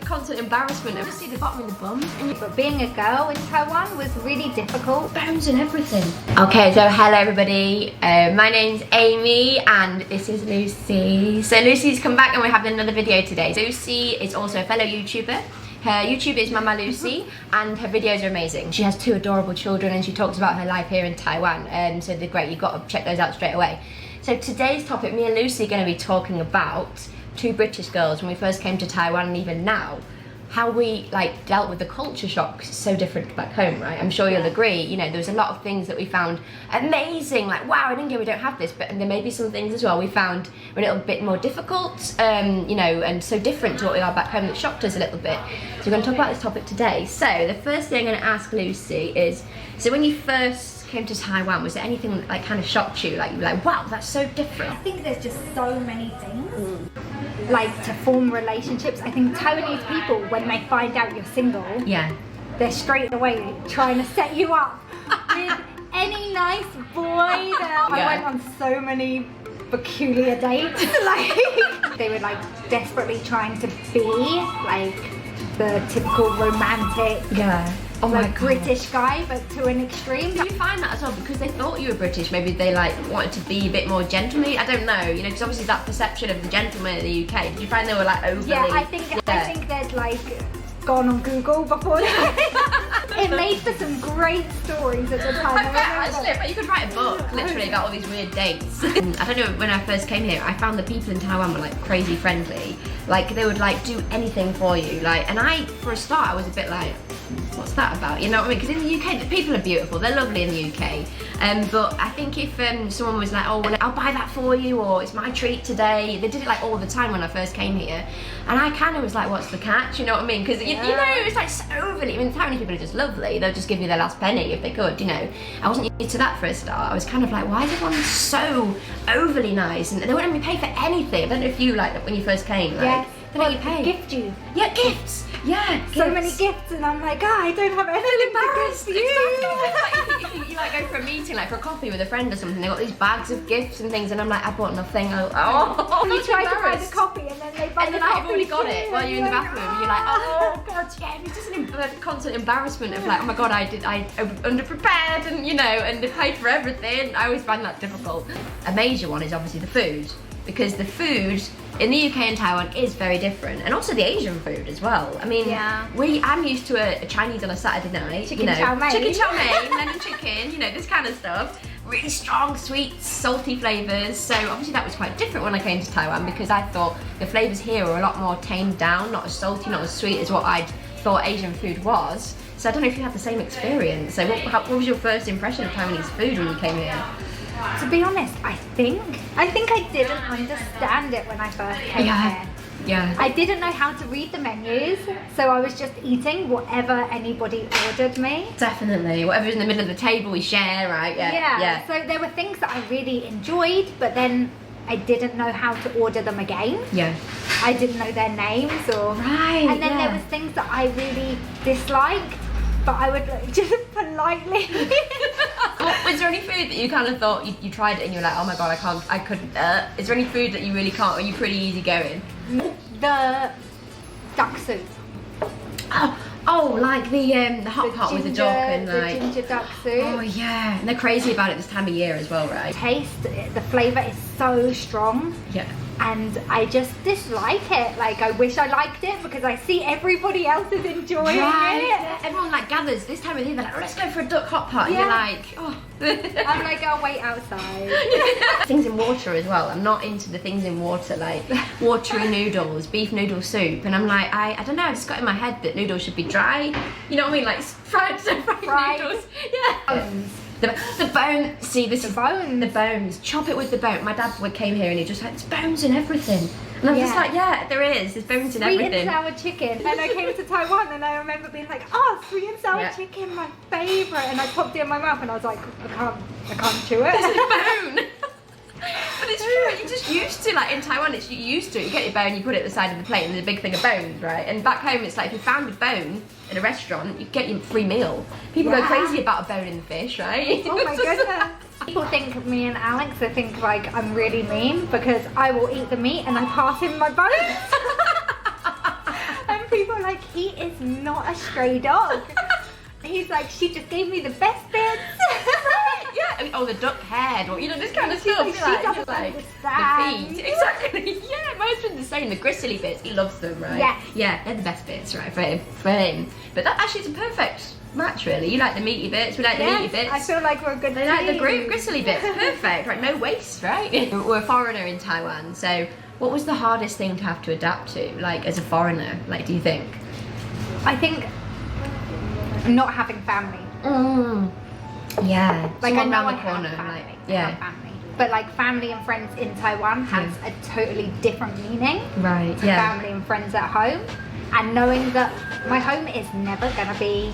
constant embarrassment of see the bottom of the bum. But being a girl in Taiwan was really difficult. Bones and everything. Okay, so hello everybody. My name's Amy and this is Lucy. So Lucy's come back and we're having another video today. Lucy is also a fellow YouTuber. Her YouTube is Mama Lucy and her videos are amazing. She has 2 adorable children and she talks about her life here in Taiwan. So they're great, you've got to check those out straight away. So today's topic, me and Lucy are going to be talking about 2 British girls when we first came to Taiwan and even now. How we like dealt with the culture shock so different back home, right? I'm sure you'll agree. You know, there was a lot of things that we found amazing, like wow, in India we don't have this, but and there may be some things as well we found were a little bit more difficult, you know, and so different to what we are back home that shocked us a little bit. So we're going to talk about this topic today. So the first thing I'm going to ask Lucy is, so when you first came to Taiwan, was there anything that like kind of shocked you? Like you were like, wow, that's so different. I think there's just so many things. Like to form relationships. I think Taiwanese people, when they find out you're single, they're straight away trying to set you up with any nice boy. I went on so many peculiar dates. Like they were like desperately trying to be like the typical romantic. Oh my God. British guy, but to an extreme. Did you find that as well because they thought you were British? Maybe they like wanted to be a bit more gentlemanly. I don't know, you know, because obviously that perception of the gentleman in the UK. Did you find they were like overly? Yeah, I think they'd like gone on Google before. It made for some great stories at the time. I bet, actually, but you could write a book literally about all these weird dates. I don't know, when I first came here, I found the people in Taiwan were like crazy friendly. Like they would like do anything for you. Like, and I, for a start, I was a bit like, what's that about? You know what I mean? Because in the UK, the people are beautiful. They're lovely in the UK. But I think if someone was like, oh, well, I'll buy that for you, or it's my treat today. They did it like all the time when I first came here. And I kind of was like, what's the catch? You know what I mean? Because, you know, it's like so overly, I mean, Taiwanese people are just lovely. They'll just give you their last penny if they could, you know. I wasn't used to that for a start. I was kind of like, why is everyone so overly nice? And they wouldn't let me pay for anything. I don't know if you like that when you first came, like, they let you pay. Gift you. Yeah, gifts. Yeah, so many gifts, and I'm like, I don't have anything to gift you. You like go for a meeting, like for a coffee with a friend or something. They got these bags of gifts and things, and I'm like, I bought nothing. You try to buy the coffee, and then they buy and the then coffee. I've already got it while you're in the bathroom. And you're like, oh God, yeah. It's just a constant embarrassment of like, oh my God, I underprepared, and you know, and they paid for everything. I always find that difficult. A major one is obviously the food. Because the food in the UK and Taiwan is very different, and also the Asian food as well. I mean, I'm used to a Chinese on a Saturday night, chicken chow mein, lemon chicken, you know, this kind of stuff. Really strong, sweet, salty flavours. So obviously that was quite different when I came to Taiwan because I thought the flavours here were a lot more tamed down, not as salty, not as sweet as what I'd thought Asian food was. So I don't know if you had the same experience. So what was your first impression of Taiwanese food when you came here? To be honest, I think I didn't understand it when I first came here. Yeah. I didn't know how to read the menus, so I was just eating whatever anybody ordered me. Definitely. Whatever's in the middle of the table we share, right? Yeah. So there were things that I really enjoyed, but then I didn't know how to order them again. Yeah. I didn't know their names or... Right, and then there was things that I really disliked, but I would like, just politely... Was there any food that you kind of thought you tried it and you're like, oh my God, I couldn't. Is there any food that you really can't, or are you pretty easy going? The duck soup. Oh, like the hot pot with the duck and like... The ginger duck soup. Oh yeah, and they're crazy about it this time of year as well, right? The flavour is so strong. Yeah. And I just dislike it. Like, I wish I liked it because I see everybody else is enjoying it. Yeah. Everyone like gathers this time of year, they're like, oh, let's go for a duck hot pot. And you're like, oh. I'm like, I'll wait outside. Things in water as well. I'm not into the things in water, like watery noodles, beef noodle soup. And I'm like, I don't know, I just got in my head that noodles should be dry. You know what I mean? Like fried noodles. Yeah. The bone, see this is the bones. Chop it with the bone. My dad came here and he just had bones and everything. And I was just like, yeah, there is. There's bones in everything. Sweet and sour chicken. And I came to Taiwan and I remember being like, oh, sweet and sour chicken, my favourite. And I popped it in my mouth and I was like, I can't chew it. There's a bone. But it's true, you're just used to, like in Taiwan, it's you're used to it. You get your bone, you put it at the side of the plate and there's a big thing of bones, right? And back home it's like if you found a bone in a restaurant, you get your free meal. People go crazy about a bone in the fish, right? Oh my goodness. People think of me and Alex, they think like I'm really mean because I will eat the meat and I pass him my bones. And like, he is not a stray dog. He's like, she just gave me the best bits. Yeah, I mean, oh, the duck head, or you know, this kind of stuff. Like, she doesn't understand. The feet, exactly. Yeah, my husband's the same. The gristly bits, he loves them, right? Yes. Yeah, they're the best bits, right, for him. But that actually is a perfect match, really. You like the meaty bits, we like the meaty bits. I feel like we're a good They like the gristly bits, perfect, right? No waste, right? We're a foreigner in Taiwan, so what was the hardest thing to have to adapt to, like, as a foreigner? Like, do you think? I think not having family. Yeah. Like, I know around I the corner, have family. like, I have family. But like, family and friends in Taiwan has a totally different meaning. Right. To family and friends at home, and knowing that my home is never gonna be.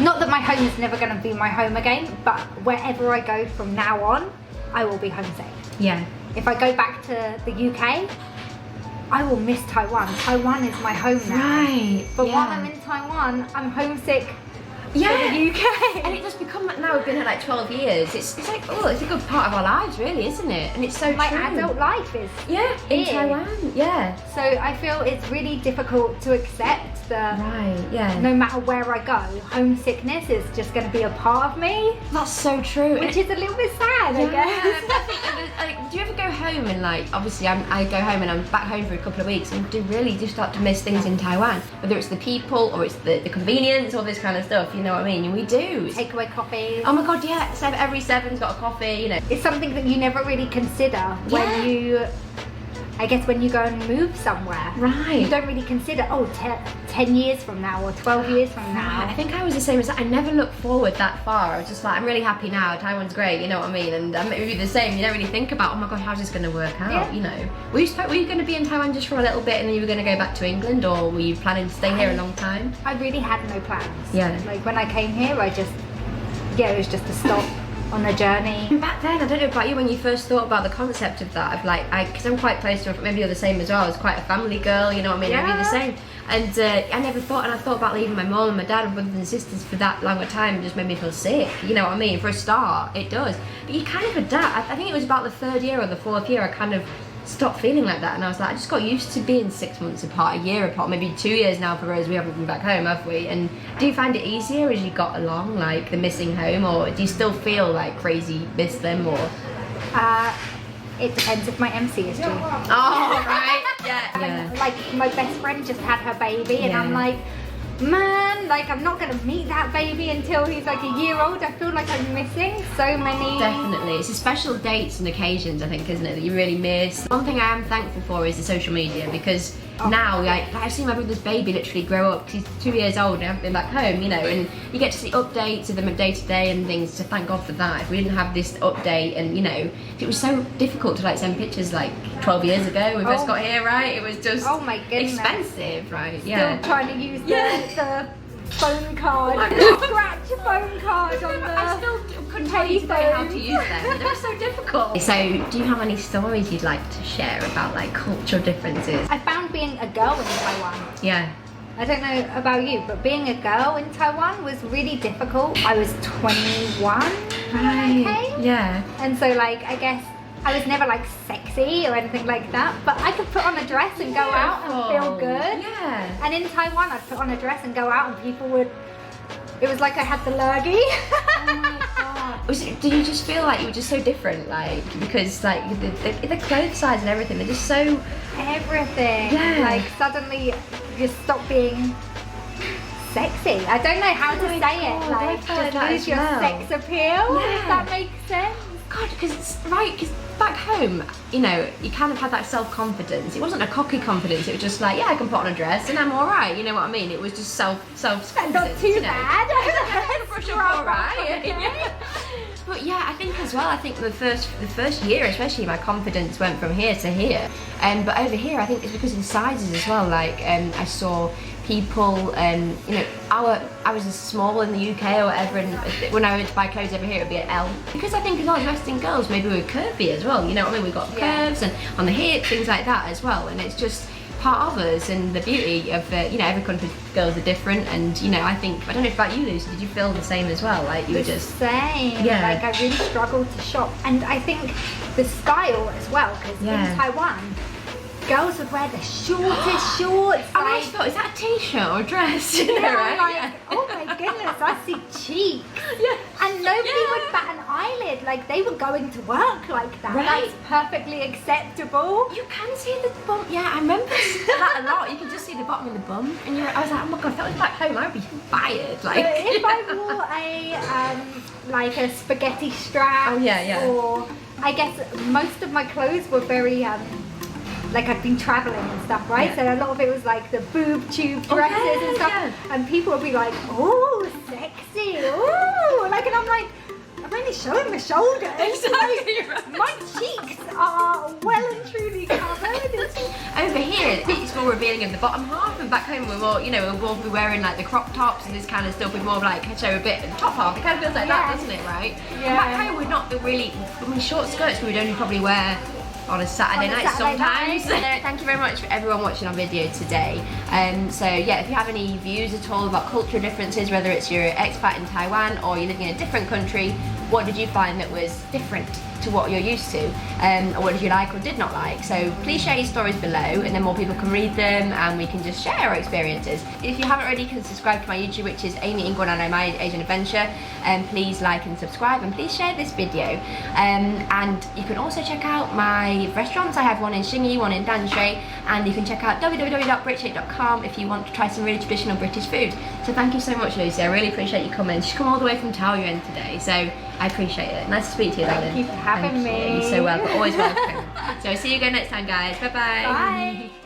Not that my home is never gonna be my home again, but wherever I go from now on, I will be homesick. Yeah. If I go back to the UK, I will miss Taiwan. Taiwan is my home now. Right. But while I'm in Taiwan, I'm homesick for the UK. And it does become, now we've been here like 12 years, it's like, oh, it's a good part of our lives, really, isn't it? And it's so My true. adult life is in here. Taiwan, So I feel it's really difficult to accept that no matter where I go, homesickness is just going to be a part of me. That's so true. Which is a little bit sad, I guess. But I think, do you ever go home and like, obviously I go home and I'm back home for a couple of weeks and do start to miss things in Taiwan, whether it's the people or it's the convenience or this kind of stuff, you know what I mean? And we do. Takeaway coffees. Oh my god, yeah, every seven's got a coffee, you know. It's something that you never really consider when you, I guess, when you go and move somewhere. Right. You don't really consider, 10 years from now or 12 years from now. I think I was the same as that. I never looked forward that far. I was just like, I'm really happy now. Taiwan's great, you know what I mean? And maybe the same. You don't really think about, oh my god, how's this going to work out? You know. Were you going to be in Taiwan just for a little bit and then you were going to go back to England, or were you planning to stay here a long time? I really had no plans. Yeah. Like when I came here, it was just a stop on a journey. And back then, I don't know about you, when you first thought about the concept of that, of like, because I'm quite close to, maybe you're the same as well, I was quite a family girl, you know what I mean? Yeah. I'd be the same. And I never thought, and I thought about leaving my mum and my dad and brothers and sisters for that long a time. It just made me feel sick, you know what I mean? For a start, it does. But you kind of adapt. I think it was about the 3rd year or the 4th year I kind of stopped feeling like that, and I was like, I just got used to being 6 months apart, a year apart, maybe 2 years now for Rose. We haven't been back home, have we? And do you find it easier as you got along, like the missing home, or do you still feel like crazy miss them, or? It depends if my MC is due. Oh, right, yeah. Like my best friend just had her baby, and I'm like, man, like I'm not gonna meet that baby until he's like a year old. I feel like I'm missing so many. Definitely, it's the special dates and occasions, I think, isn't it, that you really miss. One thing I am thankful for is the social media, because now, like, I see my brother's baby literally grow up. He's 2 years old and I haven't been back home, you know, and you get to see updates of them day to day and things, so thank God for that. If we didn't have this update, and you know, it was so difficult to like send pictures like 12 years ago when we first got here, right? It was just my goodness, expensive, right? Still trying to use the phone card, scratch phone card on the I still couldn't tell you today how to use them. They were so difficult. So, do you have any stories you'd like to share about like cultural differences? I found being a girl in Taiwan. Yeah. I don't know about you, but being a girl in Taiwan was really difficult. I was 21 when I came. Yeah. And so like, I guess I was never like sexy or anything like that, but I could put on a dress and go out and feel good. Yeah. And in Taiwan, I'd put on a dress and go out and people would, it was like I had the lurgy. Oh my god. Did you just feel like you were just so different, like, because like the clothes size and everything, they're just so... Everything. Yeah. Like suddenly you stop being sexy. I don't know how to say it. Like just lose your sex appeal, if that makes sense. God, because back home, you know, you kind of had that self-confidence. It wasn't a cocky confidence, it was just like, yeah, I can put on a dress and I'm alright, you know what I mean? It was just self-confidence. Not too bad. Brush up alright. But yeah, I think as well, I think the first year especially, my confidence went from here to here. But over here, I think it's because of the sizes as well. Like, I saw people, you know, I was as small in the UK or whatever, and when I went to buy clothes over here, it would be an L. Because I think a lot of Western girls, maybe we were curvy as well, you know what I mean? We've got curves and on the hips, things like that as well, and it's just part of us, and the beauty of, you know, every country's girls are different, and, you know, I think, I don't know about you, Lucy, did you feel the same as well? Like, you were just... Same. Yeah. Like, I really struggled to shop, and I think the style as well, because in Taiwan, girls would wear the shortest shorts. I always thought, is that a t-shirt or a dress? Yeah, Right? like, oh my goodness, I see cheeks. Yeah. And nobody would bat an eyelid, like they were going to work like that. Right. That's perfectly acceptable. You can see the bum. Yeah, I remember that a lot. You can just see the bottom of the bum, and I was like, oh my god, if that was back home, I'd be fired. Like, But if I wore a like a spaghetti strap, Oh, yeah. or I guess most of my clothes were very like I'd been traveling and stuff, right? Yeah. So a lot of it was like the boob tube dresses and stuff, and people would be like, "Oh, sexy! Oh!" Like, and I'm like, I'm only showing my shoulders. Exactly right. My cheeks are well and truly covered. Over here, it's more revealing of the bottom half, and back home we're more, we'll all be wearing like the crop tops and this kind of stuff with more of like show a bit of the top half. It kind of feels like that, doesn't it, right? Yeah. And back home we're not really, short skirts we would only probably wear on a Saturday night sometimes. So, thank you very much for everyone watching our video today. So yeah, if you have any views at all about cultural differences, whether it's you're an expat in Taiwan or you're living in a different country, what did you find that was different to what you're used to? Or what did you like or did not like? So please share your stories below, and then more people can read them and we can just share our experiences. If you haven't already, you can subscribe to my YouTube, which is Amy Ingram and My Asian Adventure, and please like and subscribe, and please share this video. And you can also check out my restaurants. I have one in Xinyi, one in Danshui, and you can check out www.british8.com if you want to try some really traditional British food. So thank you so much, Lucy. I really appreciate you coming. She's come all the way from Taoyuan today, so I appreciate it. Nice to speak to you, darling. Thank you for having me. You're so welcome. Always welcome. So see you again next time, guys. Bye-bye. Bye.